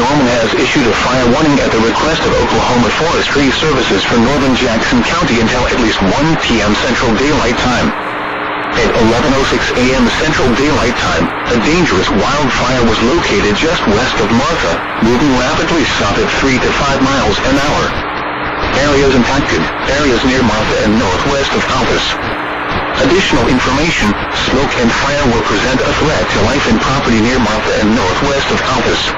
Norman has issued a fire warning at the request of Oklahoma Forestry Services for northern Jackson County until at least 1 p.m. Central Daylight Time. At 11:06 a.m. Central Daylight Time, a dangerous wildfire was located just west of Martha, moving rapidly south at 3 to 5 miles an hour. Areas impacted: areas near Martha and northwest of Altus. Additional information: smoke and fire will present a threat to life and property near Martha and northwest of Altus.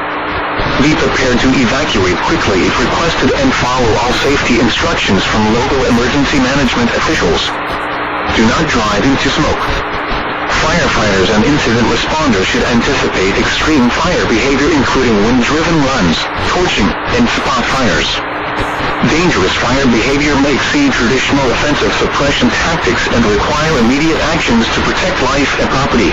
Be prepared to evacuate quickly if requested and follow all safety instructions from local emergency management officials. Do not drive into smoke. Firefighters and incident responders should anticipate extreme fire behavior including wind-driven runs, torching, and spot fires. Dangerous fire behavior may exceed traditional offensive suppression tactics and require immediate actions to protect life and property.